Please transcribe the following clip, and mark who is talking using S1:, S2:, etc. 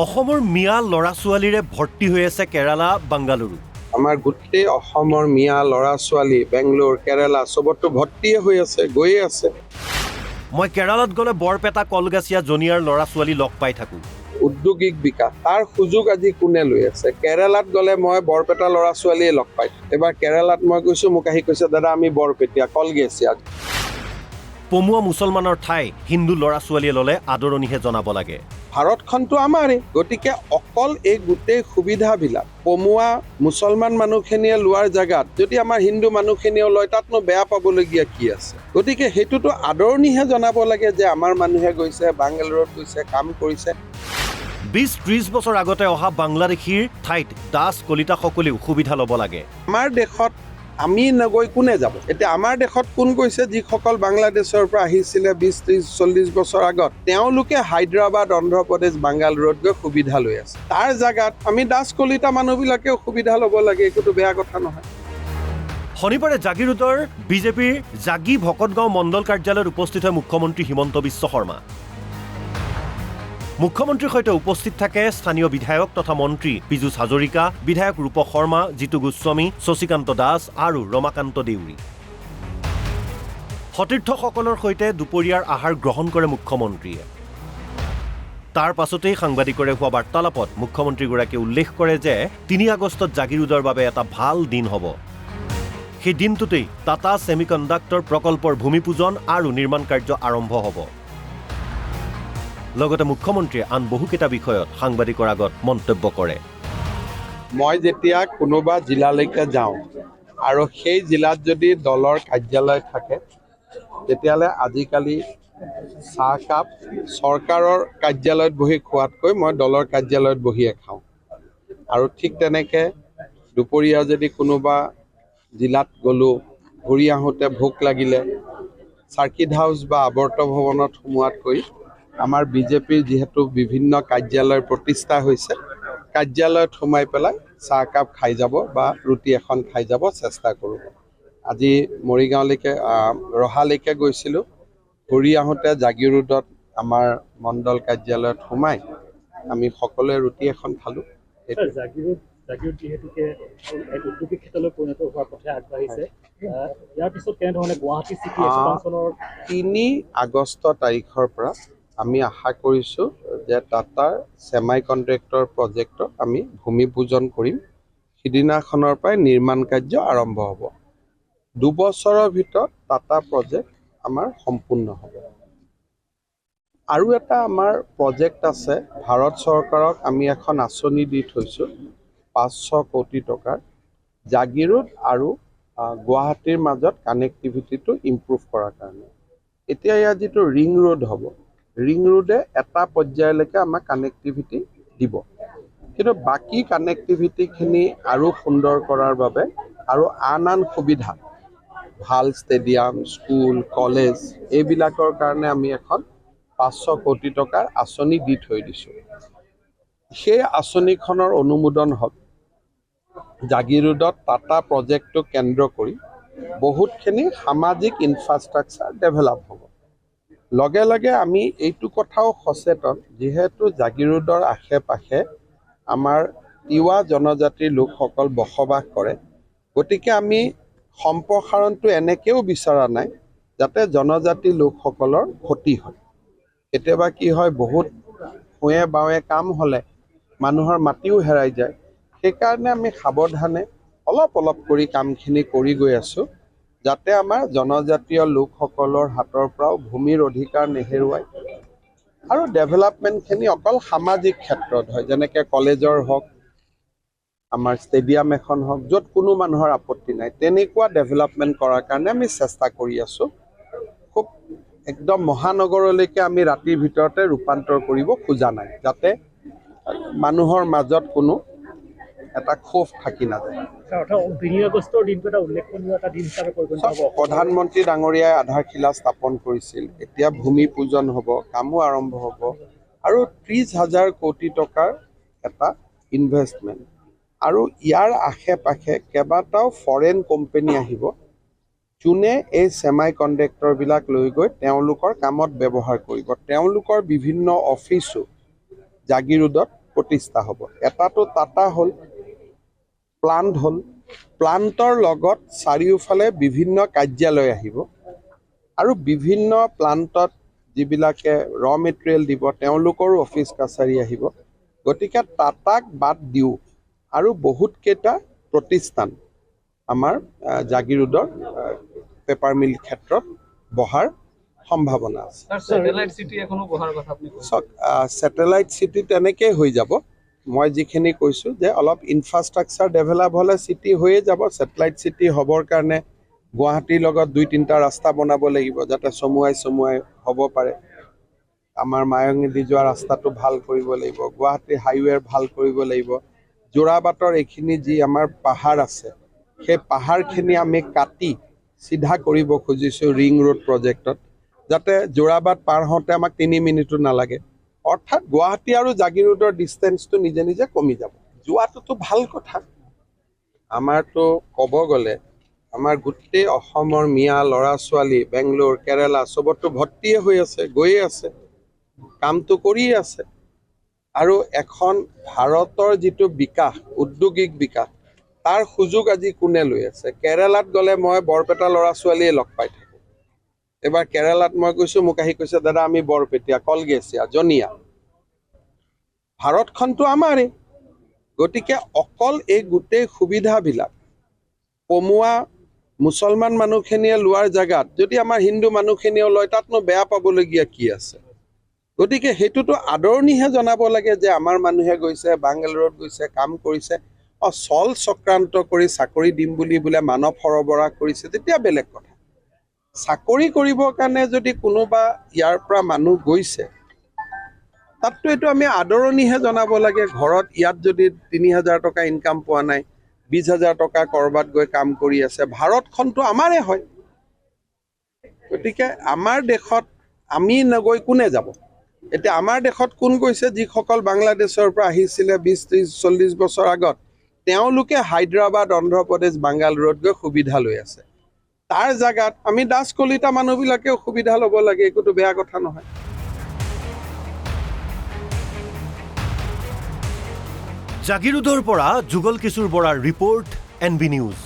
S1: অসমৰ মিয়া ল'ৰা ছোৱালীৰে ভৰ্তি হৈ আছে কেৰালা বাংগালুৰু।
S2: আমাৰ গোটেই অসমৰ মিয়া ল'ৰা ছোৱালী বেংগলোৰ কেৰালা চবতো ভৰ্তিয়ে হৈ আছে, গৈয়ে আছে।
S1: মই কেৰালাত গ'লে বৰপেটা কলগাছিয়া জনিয়াৰ ল'ৰা ছোৱালী লগ পাই থাকোঁ।
S2: উদ্যোগিক বিকাশ তাৰ সুযোগ আজি কোনে লৈ আছে? কেৰালাত গ'লে মই বৰপেটা ল'ৰা ছোৱালীয়ে লগ পাই। এবাৰ কেৰালাত মই গৈছোঁ, মোক আহি কৈছে দাদা আমি বৰপেটীয়া কলগেছিয়া।
S1: পমুৱা মুছলমানৰ ঠাই হিন্দু ল'ৰা ছোৱালীয়ে ল'লে আদৰণিহে জনাব লাগে।
S2: ভাৰতখনটো আমাৰেই, গতিকে অকল এই গোটেই সুবিধাবিলাক পমুৱা মুছলমান মানুহখিনিয়ে লোৱাৰ জেগাত যদি আমাৰ হিন্দু মানুহখিনিয়েও লয় তাতনো বেয়া পাবলগীয়া কি আছে? গতিকে সেইটোতো আদৰণিহে জনাব লাগে যে আমাৰ মানুহে গৈছে, বাংগালুৰুত গৈছে, কাম কৰিছে।
S1: 20-30 বছৰ আগতে অহা বাংলাদেশীৰ ঠাইত দাস কলিতা সকলেও সুবিধা ল'ব লাগে।
S2: আমাৰ দেশত আমি নগৈ কোনে যাব? এতিয়া আমাৰ দেশত কোন গৈছে? যিসকল বাংলাদেশৰ পৰা আহিছিলে 20-30-40 বছৰ আগত, তেওঁলোকে হায়দৰাবাদ, অন্ধ্ৰপ্ৰদেশ, বাংগালুৰুত গৈ সুবিধা লৈ আছে। তাৰ জেগাত আমি দাস কলিতা মানুহবিলাকেও সুবিধা ল'ব লাগে, এইটোতো বেয়া কথা নহয়।
S1: শনিবাৰে জাগিৰোডৰ বিজেপিৰ জাগি ভকতগাঁও মণ্ডল কাৰ্যালয়ত উপস্থিত হয় মুখ্যমন্ত্ৰী হিমন্ত বিশ্ব শৰ্মা। মুখ্যমন্ত্ৰীৰ সৈতে উপস্থিত থাকে স্থানীয় বিধায়ক তথা মন্ত্ৰী পীযুষ হাজৰিকা, বিধায়ক ৰূপ শৰ্মা, জিতু গোস্বামী, শশীকান্ত দাস আৰু ৰমাকান্ত দেউৰী। সতীৰ্থসকলৰ সৈতে দুপৰীয়াৰ আহাৰ গ্ৰহণ কৰে মুখ্যমন্ত্ৰীয়ে। তাৰ পাছতেই সাংবাদিকৰে হোৱা বাৰ্তালাপত মুখ্যমন্ত্ৰীগৰাকীয়ে উল্লেখ কৰে যে 3 আগষ্টত জাগিৰোডৰ বাবে এটা ভাল দিন হ'ব। সেই দিনটোতেই টাটা ছেমিকণ্ডাক্টৰ প্ৰকল্পৰ ভূমিপূজন আৰু নিৰ্মাণ কাৰ্য আৰম্ভ হ'ব। লগতে মুখ্যমন্ত্ৰীয়ে আন বহুকেইটা বিষয়ত সাংবাদিকৰ আগত মন্তব্য কৰে।
S2: মই যেতিয়া কোনোবা জিলালৈকে যাওঁ আৰু সেই জিলাত যদি দলৰ কাৰ্যালয় থাকে, তেতিয়াহ'লে আজিকালি চাহকাপ চৰকাৰৰ কাৰ্যালয়ত বহি খোৱাতকৈ মই দলৰ কাৰ্যালয়ত বহিয়ে খাওঁ। আৰু ঠিক তেনেকৈ দুপৰীয়া যদি কোনোবা জিলাত গ'লোঁ, ঘূৰি আহোঁতে ভোক লাগিলে চাৰ্কিট হাউচ বা আৱৰ্ত ভৱনত সোমোৱাতকৈ আমাৰ বিজেপিৰ যিহেতু বিভিন্ন কাৰ্যালয় প্ৰতিষ্ঠা হৈছে, কাৰ্যালয়ত সোমাই পেলাই চাহকাপ খাই যাব বা ৰুটি এখন খাই যাব চেষ্টা কৰোঁ। আজি মৰিগাঁওলৈকে ৰহালৈকে গৈছিলোঁ, ঘূৰি আহোঁতে জাগিৰোডত আমাৰ মণ্ডল কাৰ্যালয়ত সোমাই আমি সকলোৱে ৰুটি এখন খালোঁ।
S3: জাগিৰোড যিহেতুকে এক উদ্যোগিক ক্ষেত্ৰলৈ পৰিণত হোৱাৰ পথে আগবাঢ়িছে, ইয়াৰ পিছত কেনেধৰণে গুৱাহাটী চিটি এক্সপানশ্যনৰ
S2: 3 আগষ্ট তাৰিখৰ পৰা আমি আশা কৰিছোঁ যে টাটাৰ ছেমাই কণ্ডাক্টৰ প্ৰজেক্টত আমি ভূমিপূজন কৰিম। সিদিনাখনৰ পৰাই নিৰ্মাণ কাৰ্য আৰম্ভ হ'ব। 2 বছৰৰ ভিতৰত টাটা প্ৰজেক্ট আমাৰ সম্পূৰ্ণ হ'ব। আৰু এটা আমাৰ প্ৰজেক্ট আছে, ভাৰত চৰকাৰক আমি এখন আঁচনি দি থৈছোঁ 500 কোটি টকাৰ, জাগিৰোড আৰু গুৱাহাটীৰ মাজত কানেক্টিভিটিটো ইম্প্ৰুভ কৰাৰ কাৰণে। এতিয়া ইয়াত যিটো ৰিং ৰোড হ'ব, ৰিং ৰোডে এটা পৰ্যায়লৈকে আমাক কানেক্টিভিটি দিব, কিন্তু বাকী কানেক্টিভিটিখিনি আৰু সুন্দৰ কৰাৰ বাবে আৰু আন সুবিধা, ভাল ষ্টেডিয়াম, স্কুল, কলেজ এইবিলাকৰ কাৰণে আমি এখন 500 কোটি টকাৰ আঁচনি দি থৈ দিছোঁ। সেই আঁচনিখনৰ অনুমোদন হ'ল জাগিৰোডত টাটা প্ৰজেক্টটো কেন্দ্ৰ কৰি বহুতখিনি সামাজিক ইনফ্ৰাষ্ট্ৰাকচাৰ ডেভেলপ হ'ব। লগে লগে আমি এইটো কথাও সচেতন, যিহেতু জাগিৰোডৰ আশে পাশে আমাৰ তিৱা জনজাতিৰ লোকসকল বসবাস কৰে, গতিকে আমি সম্প্ৰসাৰণটো এনেকৈও বিচৰা নাই যাতে জনজাতি লোকসকলৰ ক্ষতি হয়। কেতিয়াবা কি হয়, বহুত সোঁৱে বাৱে কাম হ'লে মানুহৰ মাটিও হেৰাই যায়। সেইকাৰণে আমি সাৱধানে অলপ কৰি কামখিনি কৰি গৈ আছোঁ, যাতে আমাৰ জনজাতীয় লোকসকলৰ হাতৰ পৰাও ভূমিৰ অধিকাৰ নেহেৰুৱায় আৰু ডেভেলপমেণ্টখিনি অকল সামাজিক ক্ষেত্ৰত হয়, যেনেকৈ কলেজৰ হওক, আমাৰ ষ্টেডিয়াম এখন হওক, য'ত কোনো মানুহৰ আপত্তি নাই, তেনেকুৱা ডেভেলপমেণ্ট কৰাৰ কাৰণে আমি চেষ্টা কৰি আছোঁ। খুব একদম মহানগৰলৈকে আমি ৰাতিৰ ভিতৰতে ৰূপান্তৰ কৰিব খোজা নাই, যাতে মানুহৰ মাজত কোনো এটা ক্ষোভ থাকি নাযায়। প্ৰধানমন্ত্ৰী ডাঙৰীয়াই আধাৰশিলা স্থাপন কৰিছিল, এতিয়া ভূমিপূজন হ'ব, কামো আৰম্ভ হ'ব আৰু 30,000 কোটি টকাৰ এটা ইনভেষ্টমেণ্ট। আৰু ইয়াৰ আশে পাশে কেইবাটাও ফৰেন কোম্পানী আহিব, যোনে এই ছেমাই কণ্ডাক্টৰবিলাক লৈ গৈ তেওঁলোকৰ কামত ব্যৱহাৰ কৰিব। তেওঁলোকৰ বিভিন্ন অফিচো জাগিৰোডত প্ৰতিষ্ঠা হ'ব। এটাটো টাটা হ'ল, প্লান্ট হ'ল, প্লান্টৰ লগত চাৰিওফালে বিভিন্ন কাৰ্যালয় আহিব আৰু বিভিন্ন প্লান্টত যিবিলাকে ৰ মেটেৰিয়েল দিব তেওঁলোকৰো অফিচ কাছাৰী আহিব। গতিকে টাটাক বাদ দিওঁ আৰু বহুতকেইটা প্ৰতিষ্ঠান আমাৰ জাগিৰোডৰ পেপাৰ মিল ক্ষেত্ৰত বহাৰ সম্ভাৱনা আছে।
S4: স্যাটেলাইট সিটি এখনো বহাৰ কথা আপনি কৈছে।
S2: চাওক, ছেটেলাইট চিটি তেনেকেই হৈ যাব। মই যিখিনি কৈছোঁ যে অলপ ইনফ্ৰাষ্ট্ৰাকচাৰ ডেভেলপ হ'লে চিটি হৈয়ে যাব। ছেটেলাইট চিটি হ'বৰ কাৰণে গুৱাহাটীৰ লগত 2-3টা ৰাস্তা বনাব লাগিব যাতে চমুৱাই হ'ব পাৰে। আমাৰ মায়ঙেদি যোৱা ৰাস্তাটো ভাল কৰিব লাগিব, গুৱাহাটী হাইৱে ভাল কৰিব লাগিব। যোৰাবাটৰ এইখিনি যি আমাৰ পাহাৰ আছে সেই পাহাৰখিনি আমি কাটি চিধা কৰিব খুজিছোঁ ৰিং ৰোড প্ৰজেক্টত, যাতে যোৰাবাট পাৰ হওঁতে আমাক 3 মিনিটো নালাগে। অৰ্থাৎ গুৱাহাটী আৰু জাগিৰোডৰ ডিষ্টেঞ্চটো নিজে নিজে কমি যাব। যোৱাটোতো ভাল কথা। আমাৰতো ক'ব গ'লে আমাৰ গোটেই অসমৰ মিয়া ল'ৰা ছোৱালী বেংগলোৰ কেৰালা চবতো ভৰ্তিয়ে হৈ আছে, গৈয়ে আছে, কামটো কৰিয়ে আছে। আৰু এখন ভাৰতৰ যিটো বিকাশ, উদ্যোগিক বিকাশ, তাৰ সুযোগ আজি কোনে লৈ আছে? কেৰালাত গ'লে মই বৰপেটা ল'ৰা ছোৱালীয়ে লগ পাই থাকোঁ। এবাৰ কেৰালাত মই গৈছোঁ, মোক আহি কৈছে দাদা আমি বৰপেটীয়া, কলগেছিয়া, জনিয়া। ভাৰতখনতো আমাৰেই। গতিকে অকল এই গোটেই সুবিধাবিলাক কমোৱা মুছলমান মানুহখিনিয়ে লোৱাৰ জেগাত যদি আমাৰ হিন্দু মানুহখিনিয়েও লয় তাতনো বেয়া পাবলগীয়া কি আছে? গতিকে সেইটোতো আদৰণিহে জনাব লাগে যে আমাৰ মানুহে গৈছে, বাংগালোৰত গৈছে, কাম কৰিছে। চল চক্ৰান্ত কৰি চাকৰি দিম বুলি বোলে মানৱ সৰবৰাহ কৰিছে, তেতিয়া বেলেগ কথা। চাকৰি কৰিবৰ কাৰণে যদি কোনোবা ইয়াৰ পৰা মানুহ গৈছে তাততো এইটো আমি আদৰণিহে জনাব লাগে। ঘৰত ইয়াত যদি 3,000 টকা ইনকাম পোৱা নাই, 20,000 টকা ক'ৰবাত গৈ কাম কৰি আছে, ভাৰতখনতো আমাৰে হয়। গতিকে আমাৰ দেশত আমি নগৈ কোনে যাব? এতিয়া আমাৰ দেশত কোন গৈছে? যিসকল বাংলাদেশৰ পৰা আহিছিলে 20-30-40 বছৰ আগত, তেওঁলোকে হায়দৰাবাদ, অন্ধ্ৰপ্ৰদেশ, বাংগালোৰত গৈ সুবিধা লৈ আছে। তাৰ জেগাত আমি দাস কলিতা মানুহবিলাকেও সুবিধা ল'ব লাগে, একোতো বেয়া কথা নহয়।
S1: জাগিৰোডৰ পৰা যুগল কিশোৰ বৰাৰ ৰিপৰ্ট, NB নিউজ।